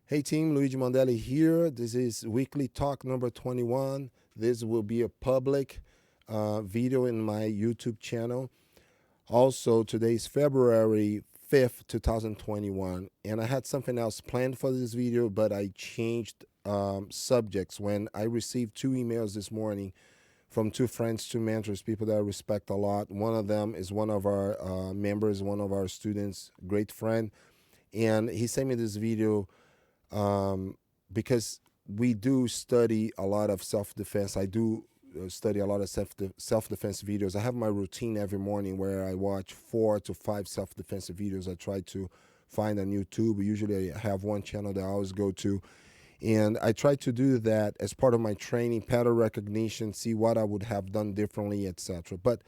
Hey team, Luigi Mondelli here. This is weekly talk number 21. This will be a public video in my YouTube channel. Also, today is February 5th, 2021, and I had something else planned for this video, but I changed subjects when I received two emails this morning from two friends, two mentors, people that I respect a lot. One of them is one of our members, one of our students, great friend, and he sent me this video because we do study a lot of self-defense. I do study a lot of self-defense videos. I have my routine every morning where I watch 4 to 5 self-defensive videos. I try to find on YouTube. Usually I have one channel that I always go to. And I try to do that as part of my training, pattern recognition, see what I would have done differently, etc. But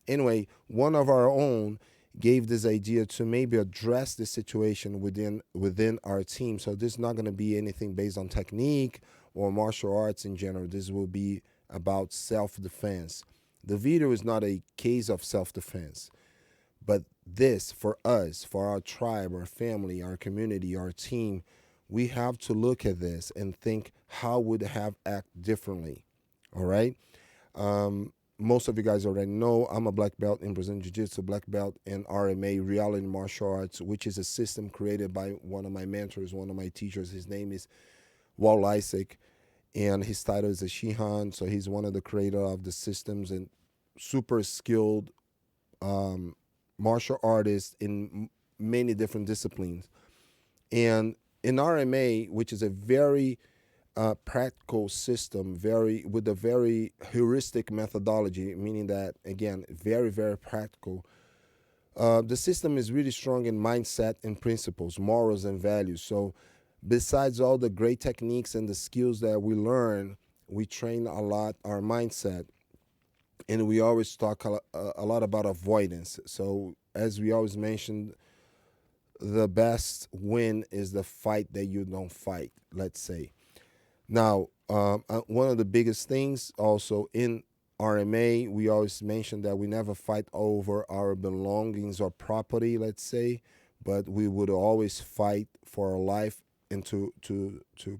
anyway, one of our own gave this idea to maybe address the situation within our team. So this is not going to be anything based on technique or martial arts in general. This will be about self-defense. The video is not a case of self-defense, but this, for us, for our tribe, our family, our community, our team, we have to look at this and think how would have act differently. All right. Most of you guys already know I'm a black belt in Brazilian Jiu-Jitsu, black belt in RMA, reality martial arts, which is a system created by one of my mentors, one of my teachers. His name is Walt Lysick, and his title is a Shihan. So he's one of the creator of the systems and super skilled martial artist in many different disciplines. And in RMA, which is a very practical system, with a very heuristic methodology, meaning that, again, very, very practical. The system is really strong in mindset and principles, morals and values. So besides all the great techniques and the skills that we learn, we train a lot our mindset. And we always talk a lot about avoidance. So as we always mentioned, the best win is the fight that you don't fight, let's say. Now, one of the biggest things also in RMA, we always mention that we never fight over our belongings or property, let's say, but we would always fight for our life and to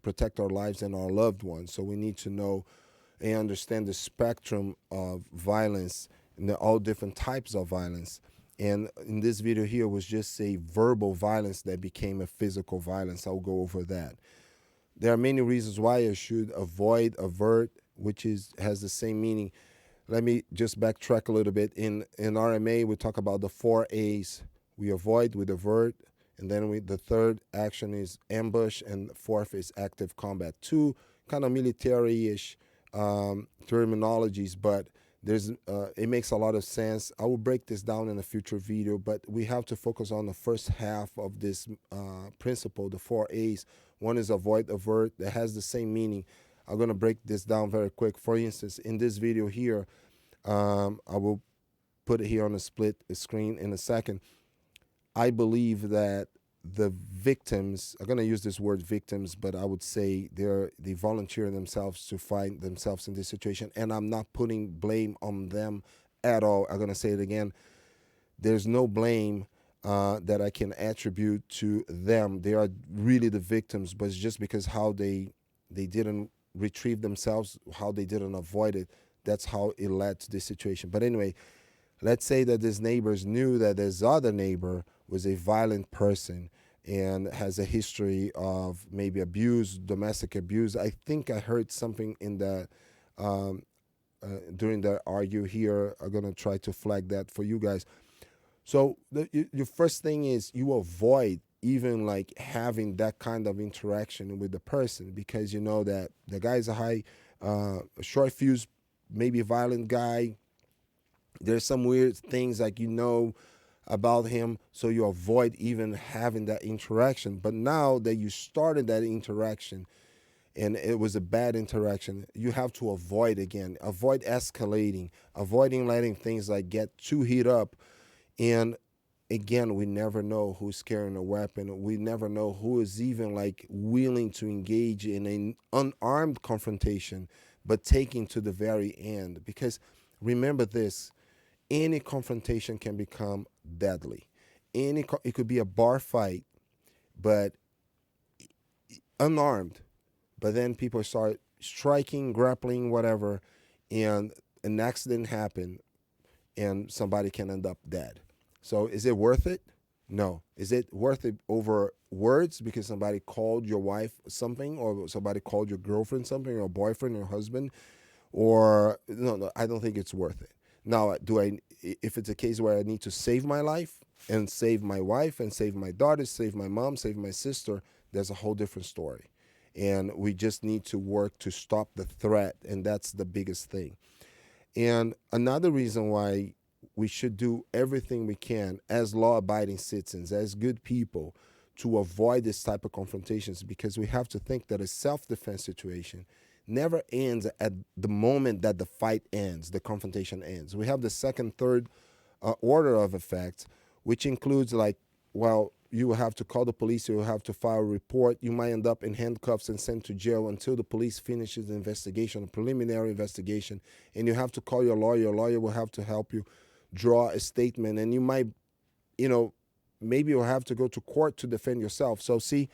protect our lives and our loved ones. So we need to know and understand the spectrum of violence and all different types of violence. And in this video here was just a verbal violence that became a physical violence. I'll go over that. There are many reasons why I should avoid, avert, which has the same meaning. Let me just backtrack a little bit. In RMA, we talk about the 4 A's. We avoid, we avert, and then the third action is ambush, and fourth is active combat. Two kind of military-ish terminologies, but it makes a lot of sense. I will break this down in a future video, but we have to focus on the first half of this principle, the 4 A's. One is avoid, avert, that has the same meaning. I'm going to break this down very quick. For instance, in this video here, I will put it here on a split screen in a second. I believe that the victims, I'm going to use this word victims, but I would say they volunteer themselves to find themselves in this situation, and I'm not putting blame on them at all. I'm going to say it again. There's no blame that I can attribute to them. They are really the victims, but it's just because how they didn't retrieve themselves, how they didn't avoid it, that's how it led to this situation. But anyway, let's say that these neighbors knew that this other neighbor was a violent person and has a history of maybe abuse, domestic abuse. I think I heard something in the during the argue here. I'm going to try to flag that for you guys. So your first thing is you avoid even like having that kind of interaction with the person, because you know that the guy's a short fuse, maybe violent guy. There's some weird things like about him, so you avoid even having that interaction. But now that you started that interaction and it was a bad interaction, you have to avoid escalating, avoiding letting things like get too heat up. And again, we never know who's carrying a weapon. We never know who is even like willing to engage in an unarmed confrontation, but taking to the very end. Because remember this, any confrontation can become deadly. It could be a bar fight, but unarmed. But then people start striking, grappling, whatever, and an accident happened, and somebody can end up dead. So is it worth it? No. Is it worth it over words because somebody called your wife something, or somebody called your girlfriend something, or boyfriend or husband? Or no, I don't think it's worth it. Now, if it's a case where I need to save my life and save my wife and save my daughter, save my mom, save my sister, there's a whole different story. And we just need to work to stop the threat, and that's the biggest thing. And another reason why we should do everything we can as law-abiding citizens, as good people, to avoid this type of confrontations, because we have to think that a self-defense situation never ends at the moment that the fight ends, the confrontation ends. We have the second, third order of effects, which includes like, well, you will have to call the police, you will have to file a report, you might end up in handcuffs and sent to jail until the police finishes the investigation, a preliminary investigation, and you have to call your lawyer will have to help you draw a statement, and you might, maybe you'll have to go to court to defend yourself. So see,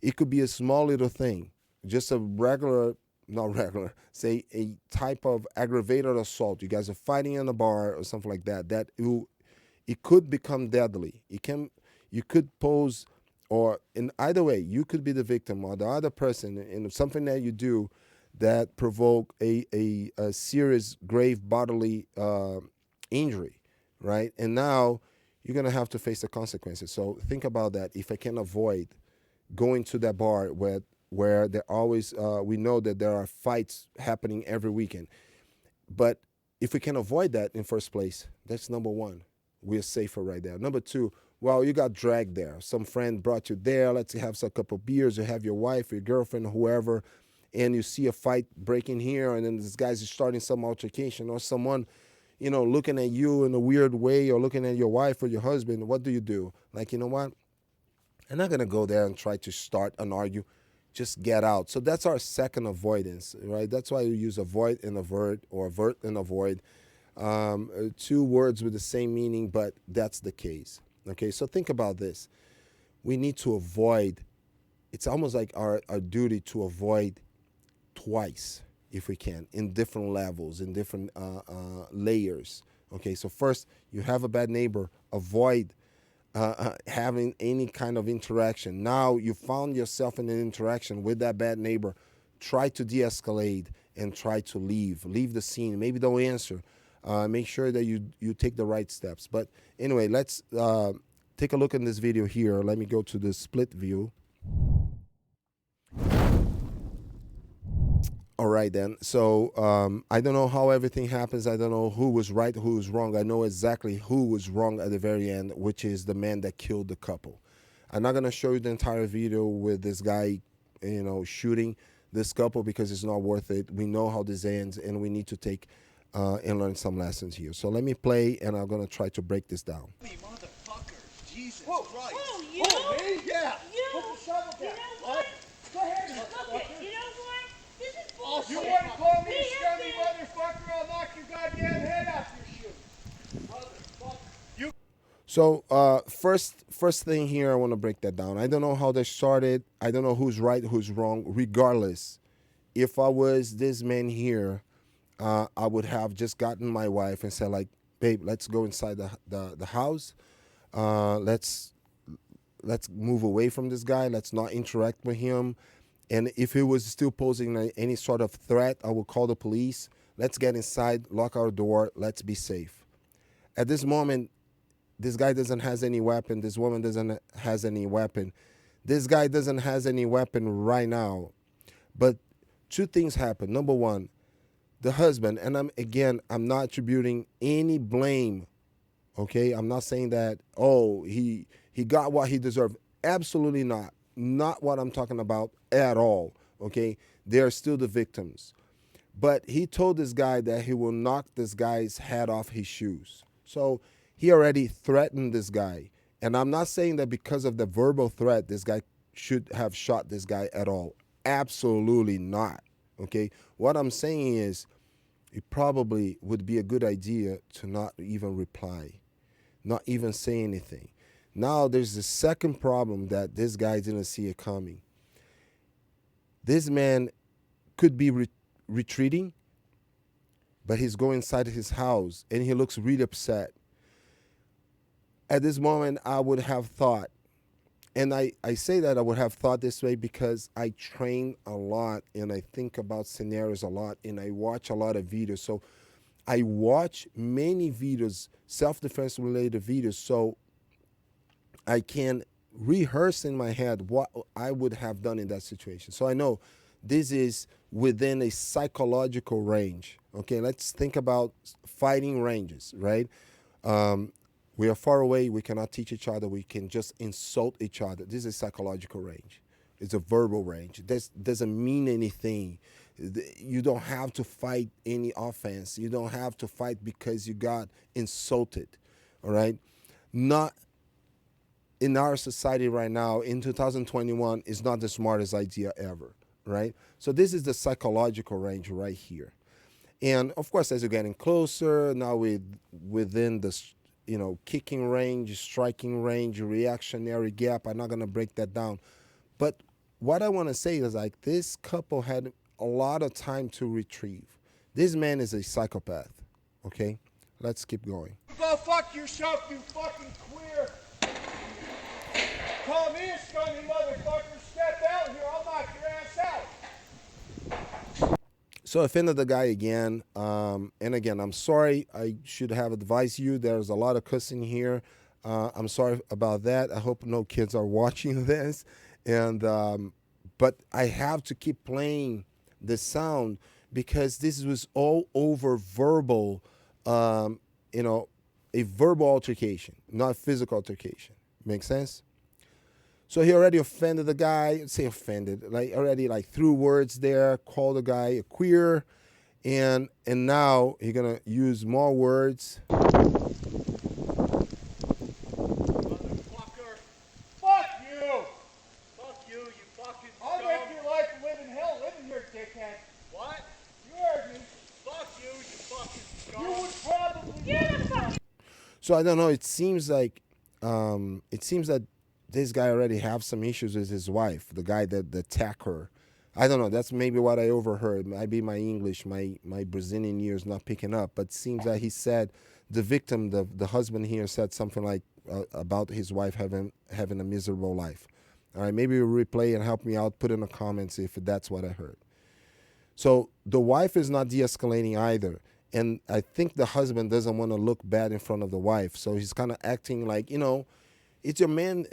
it could be a small little thing, just a say a type of aggravated assault. You guys are fighting in a bar or something like that, it could become deadly. You could pose, or in either way, you could be the victim or the other person in something that you do that provoke a serious, grave bodily injury, right? And now you're going to have to face the consequences. So think about that. If I can avoid going to that bar where there always, we know that there are fights happening every weekend. But if we can avoid that in first place, that's number one. We're safer right there. Number two, well, you got dragged there. Some friend brought you there. Let's have a couple of beers. You have your wife, your girlfriend, whoever, and you see a fight breaking here, and then this guy's starting some altercation, or someone, looking at you in a weird way, or looking at your wife or your husband. What do? Like, you know what? I'm not going to go there and try to start an argue. Just get out. So that's our second avoidance, right? That's why we use avoid and avert, or avert and avoid. Two words with the same meaning, but that's the case. Okay, so think about this. We need to avoid, it's almost like our duty to avoid twice, if we can, in different levels, in different layers. Okay, so first, you have a bad neighbor, avoid having any kind of interaction. Now you found yourself in an interaction with that bad neighbor. Try to de-escalate and try to leave the scene. Maybe don't answer. Make sure that you take the right steps. But anyway, let's take a look in this video here. Let me go to the split view. All right, then. So I don't know how everything happens. I don't know who was right, who was wrong. I know exactly who was wrong at the very end, which is the man that killed the couple. I'm not going to show you the entire video with this guy, shooting this couple, because it's not worth it. We know how this ends, and we need to take and learn some lessons here. So let me play, and I'm going to try to break this down. Motherfucker. Jesus Christ. Oh, you? Oh, me? Yeah. You? Put the shovel down. You know What? what? Go ahead, Look it. You know what? This is bullshit. You want to call me a We have scummy been- motherfucker? I'll knock your goddamn head off your shoe. Motherfucker. You. So first thing here, I want to break that down. I don't know how they started. I don't know who's right, who's wrong. Regardless, if I was this man here, I would have just gotten my wife and said, like, babe, let's go inside the house. Let's move away from this guy. Let's not interact with him. And if he was still posing any sort of threat, I will call the police. Let's get inside, lock our door. Let's be safe. At this moment, this guy doesn't have any weapon. This woman doesn't has any weapon. This guy doesn't has any weapon right now. But two things happen. Number one, the husband, and I'm not attributing any blame. Okay, I'm not saying that, oh, he got what he deserved. Absolutely not. Not what I'm talking about at all. Okay, they're still the victims. But he told this guy that he will knock this guy's head off his shoes. So he already threatened this guy. And I'm not saying that because of the verbal threat, this guy should have shot this guy at all. Absolutely not. Okay, what I'm saying is it probably would be a good idea to not even reply, not even say anything. Now there's the second problem that this guy didn't see it coming. This man could be retreating, but he's going inside his house and he looks really upset. At this moment, I would have thought, and I say that I would have thought this way because I train a lot and I think about scenarios a lot and I watch a lot of videos. So I watch many videos, self-defense related videos, so I can rehearse in my head what I would have done in that situation. So I know this is within a psychological range. Okay, let's think about fighting ranges, right? We are far away. We cannot teach each other. We can just insult each other. This is a psychological range. It's a verbal range. This doesn't mean anything. You don't have to fight any offense. You don't have to fight because you got insulted, all right? Not in our society right now, in 2021, is not the smartest idea ever, right? So this is the psychological range right here. And of course, as you're getting closer, now within the kicking range, striking range, reactionary gap, I'm not going to break that down. But what I want to say is like this couple had a lot of time to retrieve. This man is a psychopath, okay? Let's keep going. Go fuck yourself, you fucking queer. Come in, scummy motherfucker. Step out here. I'll knock your ass out. So I offended the guy again. And again, I'm sorry. I should have advised you. There's a lot of cussing here. I'm sorry about that. I hope no kids are watching this. And but I have to keep playing the sound because this was all over verbal, a verbal altercation, not physical altercation. Make sense? So he already offended the guy. Say offended, like already like threw words there, called the guy a queer, and now he's gonna use more words. Motherfucker. Fuck you. Fuck you, you fucking scum. I'll make your life a living hell living here, dickhead. What? You heard me. Fuck you, you fucking scum. You would probably. You're the fucking. So I don't know. It seems that this guy already have some issues with his wife, the guy that attacked her. I don't know. That's maybe what I overheard. Maybe my English, my Brazilian ears not picking up. But it seems that he said the victim, the husband here, said something like about his wife having a miserable life. All right, maybe replay and help me out. Put in the comments if that's what I heard. So the wife is not de-escalating either. And I think the husband doesn't want to look bad in front of the wife. So he's kind of acting like, it's your man,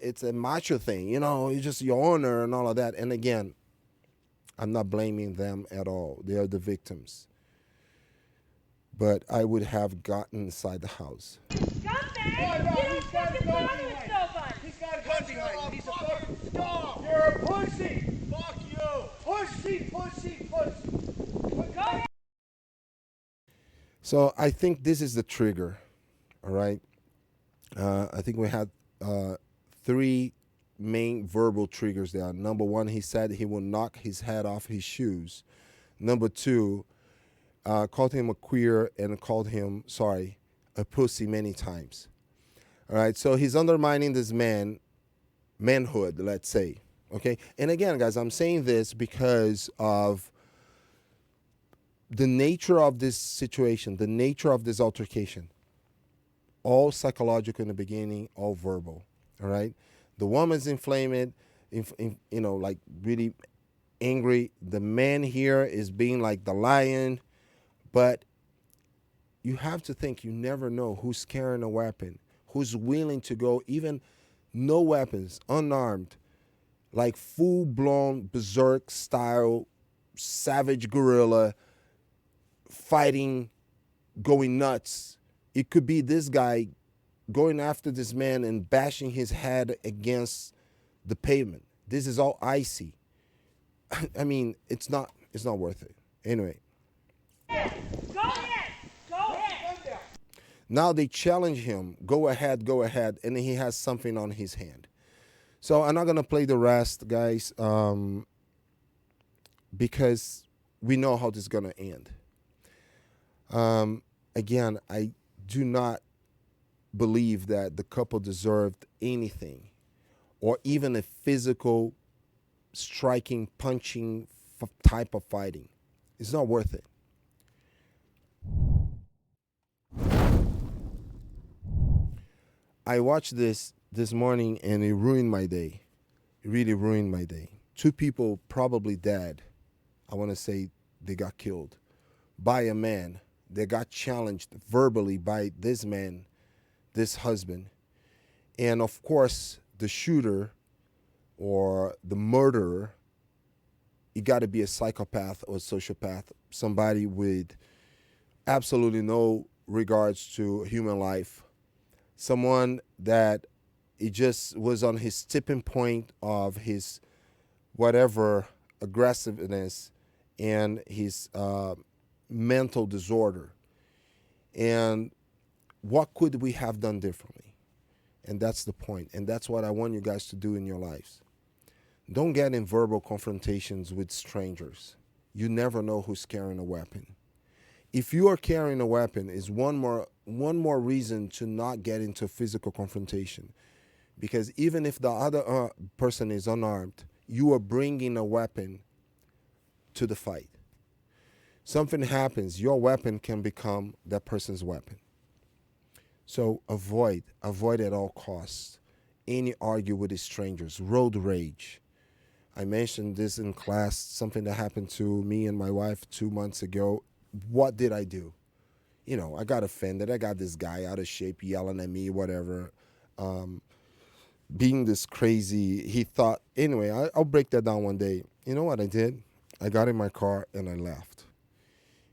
it's a macho thing, it's just your honor and all of that. And again, I'm not blaming them at all. They are the victims. But I would have gotten inside the house. Scumbag! No, You don't he's got a fucking gun bother with behind. nobody! He's got a gun behind him. He's a fucking scum. You're a pussy. Fuck you. Pussy. Go ahead! So I think this is the trigger, all right? I think we had 3 main verbal triggers there. Number 1, he said he will knock his head off his shoes. Number 2, called him a queer and called him, a pussy many times. All right, so he's undermining this manhood, let's say, okay? And again, guys, I'm saying this because of the nature of this situation, the nature of this altercation. All psychological in the beginning, all verbal, all right? The woman's inflamed, like really angry. The man here is being like the lion, but you have to think, you never know who's carrying a weapon, who's willing to go even no weapons, unarmed, like full-blown berserk style, savage gorilla, fighting, going nuts. It could be this guy going after this man and bashing his head against the pavement. This is all icy. I mean, it's not worth it. Anyway. Go ahead! Go ahead! Now they challenge him, go ahead, and he has something on his hand. So I'm not gonna play the rest, guys, because we know how this is gonna end. Again, I do not believe that the couple deserved anything or even a physical striking, punching type of fighting. It's not worth it. I watched this morning and it ruined my day. It really ruined my day. 2 people probably dead. I want to say they got killed by a man that got challenged verbally by this man, this husband. And of course, the shooter or the murderer, you got to be a psychopath or a sociopath, somebody with absolutely no regards to human life, someone that it just was on his tipping point of his whatever aggressiveness and his mental disorder. And what could we have done differently? And that's the point. And that's what I want you guys to do in your lives. Don't get in verbal confrontations with strangers. You never know who's carrying a weapon. If you are carrying a weapon, is one more reason to not get into physical confrontation. Because even if the other person is unarmed, you are bringing a weapon to the fight. Something happens, your weapon can become that person's weapon. So avoid at all costs any argue with strangers, road rage. I mentioned this in class, something that happened to me and my wife 2 months ago. What did I do? I got offended. I got this guy out of shape yelling at me, whatever. Being this crazy, he thought, anyway, I'll break that down one day. You know what I did? I got in my car and I left.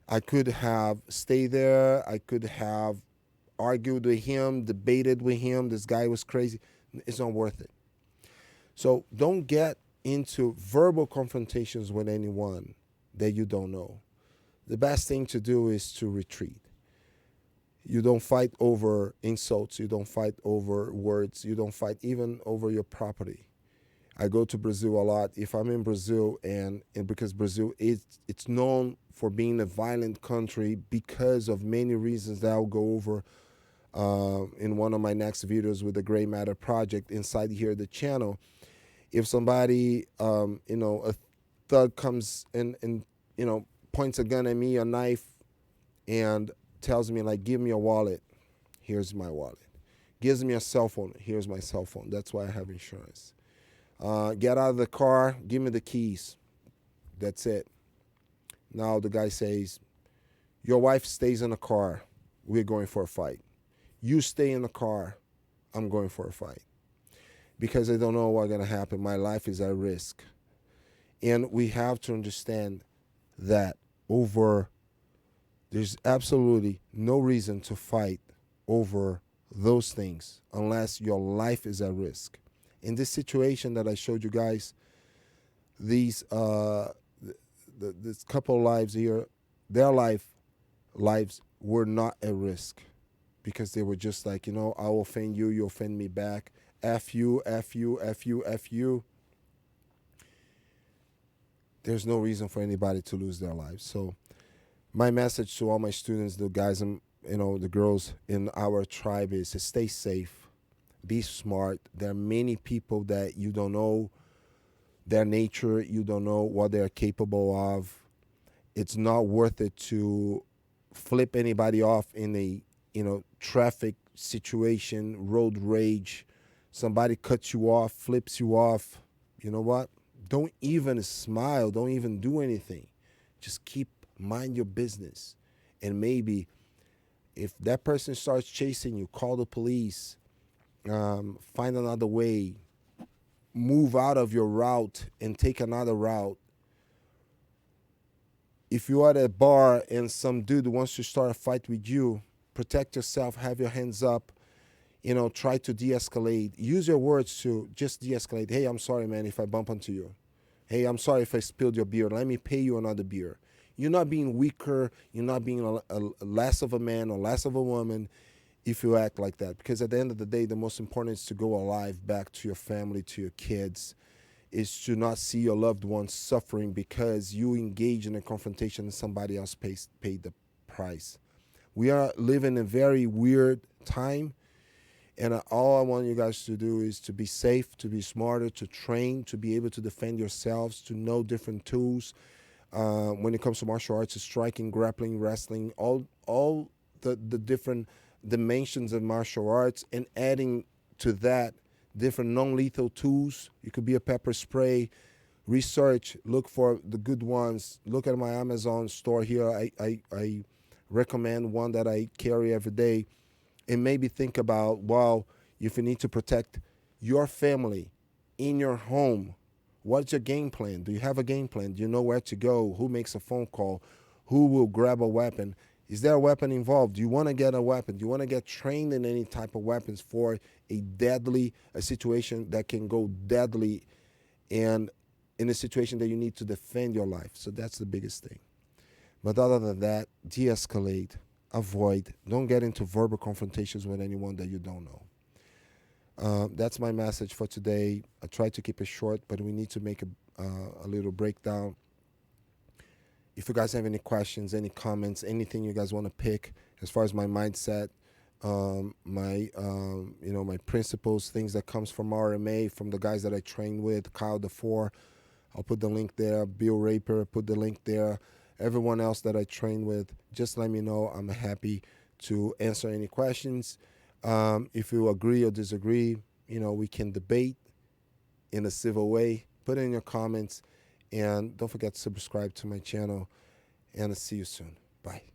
I could have stayed there. I could have argued with him, debated with him. This guy was crazy. It's not worth it. So don't get into verbal confrontations with anyone that you don't know. The best thing to do is to retreat. You don't fight over insults. You don't fight over words. You don't fight even over your property. I go to Brazil a lot. If I'm in Brazil, and because Brazil it's known for being a violent country because of many reasons that I'll go over in one of my next videos with the Gray Matter Project inside here, the channel. If somebody, a thug comes and points a gun at me, a knife, and tells me, like, give me a wallet, here's my wallet. Gives me a cell phone, here's my cell phone. That's why I have insurance. Get out of the car, give me the keys. That's it. Now the guy says, your wife stays in the car, we're going for a fight. You stay in the car, I'm going for a fight. Because I don't know what's going to happen. My life is at risk. And we have to understand that there's absolutely no reason to fight over those things unless your life is at risk. In this situation that I showed you guys, these this couple lives here, their lives were not at risk because they were just like, I'll offend you, you offend me back. F you, F you, F you, F you. There's no reason for anybody to lose their lives. So my message to all my students, the guys and the girls in our tribe is to stay safe, be smart. There are many people that you don't know their nature, you don't know what they're capable of. It's not worth it to flip anybody off in a traffic situation, road rage. Somebody cuts you off, flips you off. You know what? Don't even smile. Don't even do anything. Just mind your business. And maybe if that person starts chasing you, call the police, find another way, move out of your route and take another route. If you are at a bar and some dude wants to start a fight with you, protect yourself, have your hands up. Try to de-escalate. Use your words to just de-escalate. Hey, I'm sorry, man, if I bump into you. Hey, I'm sorry if I spilled your beer. Let me pay you another beer. You're not being weaker. You're not being a less of a man or less of a woman if you act like that. Because at the end of the day, the most important is to go alive back to your family, to your kids, is to not see your loved ones suffering because you engage in a confrontation and somebody else paid the price. We are living in a very weird time. And all I want you guys to do is to be safe, to be smarter, to train, to be able to defend yourselves, to know different tools. When it comes to martial arts, striking, grappling, wrestling, all the different dimensions of martial arts, and adding to that different non-lethal tools. It could be a pepper spray. Research, look for the good ones. Look at my Amazon store here. I recommend one that I carry every day. And maybe think about, well, if you need to protect your family in your home, what's your game plan? Do you have a game plan? Do you know where to go? Who makes a phone call? Who will grab a weapon? Is there a weapon involved? Do you want to get a weapon? Do you want to get trained in any type of weapons for a situation that can go deadly, and in a situation that you need to defend your life? So that's the biggest thing. But other than that, de-escalate, avoid, don't get into verbal confrontations with anyone that you don't know. That's my message for today. I tried to keep it short, but we need to make a little breakdown. If you guys have any questions, any comments, anything you guys want to pick as far as my mindset, my principles, things that comes from RMA, from the guys that I train with, Kyle DeFore, I'll put the link there. Bill Raper, put the link there. Everyone else that I train with, just let me know. I'm happy to answer any questions. If you agree or disagree, we can debate in a civil way. Put it in your comments. And don't forget to subscribe to my channel. And I'll see you soon. Bye.